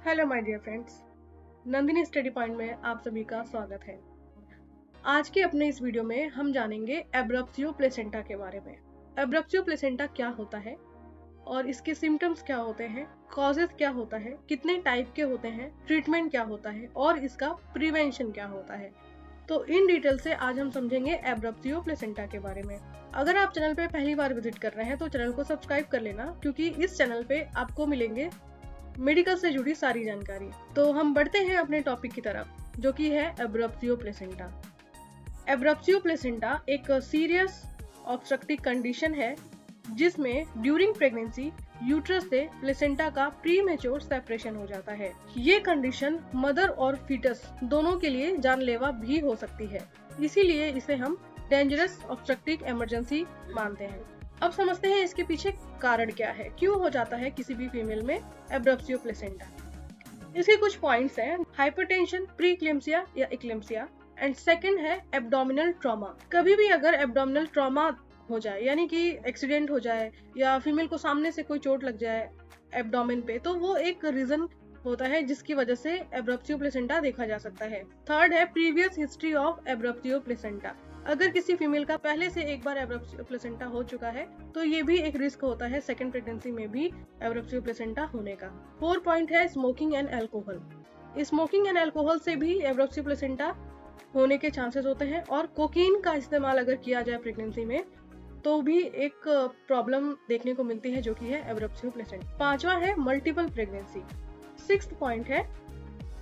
Hello my dear friends, Nandini study point में आप सभी का स्वागत है। आज के अपने इस वीडियो में हम जानेंगे एब्रप्सियो प्लेसेंटा के बारे में। एब्रप्सियो प्लेसेंटा क्या होता है और इसके सिम्टम्स क्या होते हैं, कॉजेस क्या होता है, कितने टाइप के होते हैं, ट्रीटमेंट क्या होता है और इसका प्रिवेंशन क्या होता है। तो इन डिटेल से आज हम समझेंगे एब्रप्सियो प्लेसेंटा के बारे में। अगर आप चैनल पे पहली बार विजिट कर रहे हैं तो चैनल को सब्सक्राइब कर लेना, क्योंकि इस चैनल पे आपको मिलेंगे मेडिकल से जुड़ी सारी जानकारी। तो हम बढ़ते हैं अपने टॉपिक की तरफ, जो कि है एब्रप्सियो प्लेसेंटा। एब्रप्सियो प्लेसेंटा एक सीरियस ऑब्स्ट्रक्टिव कंडीशन है जिसमें ड्यूरिंग प्रेगनेंसी यूट्रस से प्लेसेंटा का प्रीमेच्योर सेपरेशन हो जाता है। ये कंडीशन मदर और फीटस दोनों के लिए जानलेवा भी हो सकती है, इसीलिए इसे हम डेंजरस ऑब्स्ट्रक्टिव इमरजेंसी मानते हैं। अब समझते हैं इसके पीछे कारण क्या है, क्यों हो जाता है किसी भी फीमेल में एब्रप्सियो प्लेसेंटा। इसके कुछ पॉइंट्स हैं: हाइपरटेंशन, प्री इक्लेम्सिया या इक्लेम्सिया, एंड सेकंड है एब्डोमिनल ट्रॉमा। कभी भी अगर एब्डोमिनल ट्रॉमा हो जाए, यानी कि एक्सीडेंट हो जाए या फीमेल को सामने से कोई चोट लग जाए एब्डोमेन पे, तो वो एक रीजन होता है जिसकी वजह से एब्रप्सियो प्लेसेंटा देखा जा सकता है। थर्ड है प्रीवियस हिस्ट्री ऑफ एब्रप्सियो प्लेसेंटा। अगर किसी फीमेल का पहले से एक बार एब्रप्सियो प्लेसेंटा हो चुका है तो ये भी एक रिस्क होता है सेकंड प्रेगनेंसी में भी एब्रप्सियो प्लेसेंटा होने का। 4 पॉइंट है smoking and alcohol. Smoking and alcohol से भी एब्रप्सियो प्लेसेंटा होने के चांसेस होते हैं, और कोकीन का इस्तेमाल अगर किया जाए प्रेगनेंसी में तो भी एक प्रॉब्लम देखने को मिलती है, जो कि है एब्रप्सियो प्लेसेंटा। 5वां है मल्टीपल प्रेगनेंसी। 6th पॉइंट है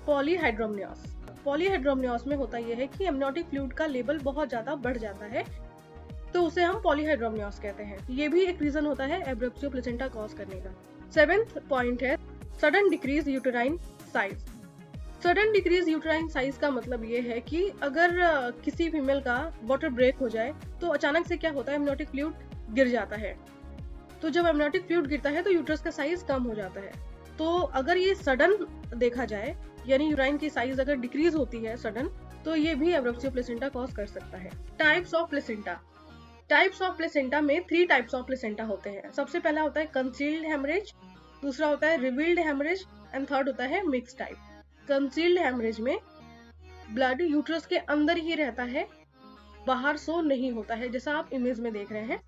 पॉलीहाइड्रोमनियोस। पॉलीहाइड्रोमनियोस में होता यह है कि एमनियोटिक फ्लूइड का लेवल बहुत ज्यादा बढ़ जाता है, तो उसे हम पॉलीहाइड्रोमनियोस कहते हैं। ये भी एक रीजन होता है एब्रप्सियो प्लेसेंटा कॉज करने का। 7th पॉइंट है sudden decrease uterine size. Sudden decrease uterine size का मतलब ये है कि अगर किसी फीमेल का वाटर ब्रेक हो जाए तो अचानक से क्या होता है, एमनियोटिक फ्लूइड गिर जाता है। तो जब एमनियोटिक फ्लूइड गिरता है तो यूट्रस का साइज कम हो जाता है। तो अगर ये सडन देखा जाए, यानी यूराइन की साइज अगर डिक्रीज होती है सडन, तो ये भी एब्रप्सियो प्लेसेंटा कॉज कर सकता है। Types of placenta. Types of placenta में 3 टाइप्स ऑफ प्लेसेंटा होते हैं। सबसे पहला होता है कंसील्ड हेमरेज, दूसरा होता है रिवील्ड हेमरेज, एंड थर्ड होता है मिक्स टाइप। कंसील्ड हेमरेज में ब्लड यूट्रस के अंदर ही रहता है, बाहर सो नहीं होता है। जैसा आप इमेज में देख रहे हैं,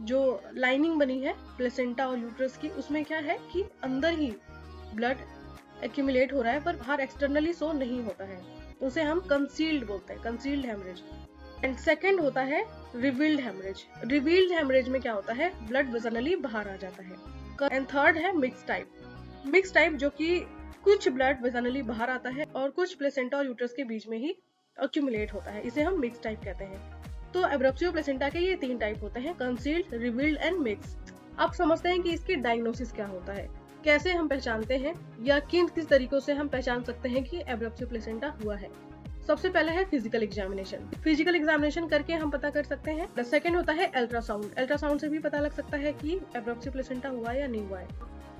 जो लाइनिंग बनी है प्लेसेंटा और यूट्रस की, उसमें क्या है कि अंदर ही ब्लड एक्यूमुलेट हो रहा है, पर बाहर एक्सटर्नली सो नहीं होता है। उसे हम कंसील्ड बोलते हैं, कंसील्ड हेमरेज। एंड सेकंड होता है रिवील्ड हेमरेज। रिवील्ड हेमरेज में क्या होता है, ब्लड वेजनली बाहर आ जाता है। एंड थर्ड है मिक्स टाइप। मिक्स टाइप जो कि कुछ ब्लड वेजनली बाहर आता है और कुछ प्लेसेंटा और यूट्रस के बीच में ही एक्यूमुलेट होता है, इसे हम मिक्स टाइप कहते हैं। तो एब्रप्सियो प्लेसेंटा के ये 3 टाइप होते हैं, कंसील्ड, रिवील्ड एंड मिक्स। आप समझते हैं कि इसकी डायग्नोसिस क्या होता है, कैसे हम पहचानते हैं या किस तरीकों से हम पहचान सकते हैं कि एब्रप्सियो प्लेसेंटा हुआ है। सबसे पहले है फिजिकल एग्जामिनेशन। फिजिकल एग्जामिनेशन करके हम पता कर सकते हैं। द सेकंड होता है अल्ट्रासाउंड। अल्ट्रासाउंड से भी पता लग सकता है कि एब्रप्सियो प्लेसेंटा हुआ या नहीं हुआ है।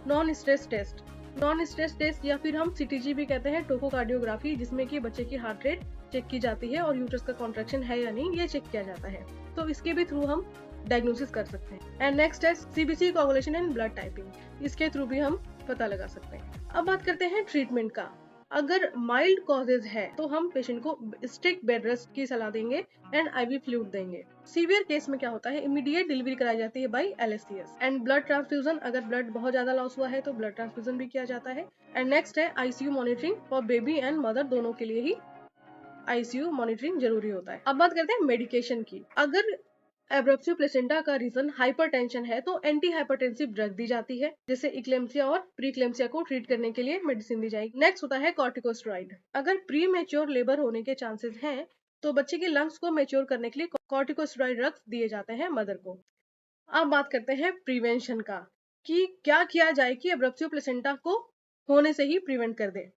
Non stress test. Non stress test या फिर हम सीटीजी भी कहते हैं, टोकोकार्डियोग्राफी, जिसमें कि बच्चे की हार्ट रेट चेक की जाती है और यूट्रस का कॉन्ट्रैक्शन है या नहीं ये चेक किया जाता है। तो इसके भी थ्रू हम डायग्नोसिस कर सकते हैं। एंड नेक्स्ट है CBC, coagulation and blood typing. इसके थ्रू भी हम पता लगा सकते हैं। अब बात करते हैं ट्रीटमेंट का। अगर माइल्ड कॉजेज है तो हम पेशेंट को स्ट्रिक्ट बेड रेस्ट की सलाह देंगे एंड आईवी फ्लूइड देंगे। सीवियर केस में क्या होता है, इमीडिएट डिलीवरी कराई जाती है by LSCS. And blood transfusion, अगर ब्लड बहुत ज्यादा लॉस हुआ है तो ब्लड ट्रांसफ्यूजन भी किया जाता है। एंड नेक्स्ट है ICU monitoring for baby and mother, दोनों के लिए ही आईसीयू मॉनिटरिंग जरूरी होता है। अब बात करते हैं मेडिकेशन की। अगर एब्रप्सियो प्लेसेंटा का रीजन हाइपरटेंशन है तो एंटी हाइपरटेंसिव ड्रग दी जाती है, जैसे इक्लेम्सिया और प्रीक्लेम्सिया को ट्रीट करने के लिए मेडिसिन दी जाएगी। नेक्स्ट होता है कॉर्टिकोस्टेरॉइड। अगर प्री मेच्योर लेबर होने के चांसेस हैं तो बच्चे के लंग्स को मेच्योर करने के लिए कॉर्टिकोस्टेरॉइड ड्रग्स दिए जाते हैं मदर को। अब बात करते हैं प्रिवेंशन का, कि क्या किया जाए कि एब्रप्सियो प्लेसेंटा को होने से ही प्रिवेंट कर दे।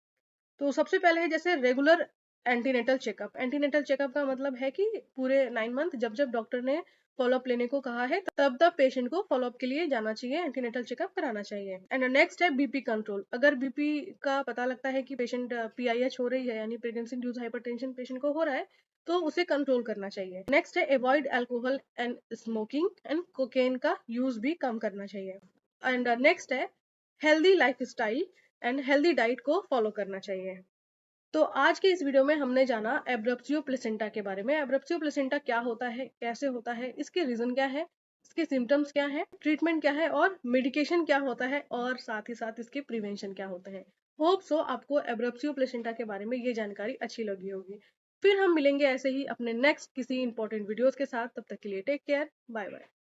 तो सबसे पहले है जैसे regular antenatal checkup. Antenatal checkup का मतलब है कि पूरे 9 मंथ जब जब डॉक्टर ने फॉलोअप लेने को कहा है तब तब पेशेंट को फॉलोअप के लिए जाना चाहिए, एंटीनेटल चेकअप कराना चाहिए। एंड नेक्स्ट है बीपी कंट्रोल। अगर बीपी का पता लगता है कि पेशेंट पीआईएच हो रही है, यानी प्रेगनेंसी इंड्यूस्ड हाइपरटेंशन पेशेंट को हो रहा है, तो उसे कंट्रोल करना चाहिए। नेक्स्ट है avoid alcohol and smoking and cocaine का यूज भी कम करना चाहिए। एंड नेक्स्ट है healthy life style, and healthy diet को फॉलो करना चाहिए। तो आज के इस वीडियो में हमने जाना एब्रप्सियो प्लेसेंटा के बारे में। एब्रप्सियो प्लेसेंटा क्या होता है, कैसे होता है, इसके रीजन क्या है, इसके सिम्टम्स क्या है, ट्रीटमेंट क्या है और मेडिकेशन क्या होता है, और साथ ही साथ इसके प्रिवेंशन क्या होते हैं। होप सो आपको एब्रप्सियो प्लेसेंटा के बारे में ये जानकारी अच्छी लगी होगी। फिर हम मिलेंगे ऐसे ही अपने नेक्स्ट किसी इंपॉर्टेंट वीडियोस के साथ। तब तक के लिए टेक केयर, बाय बाय।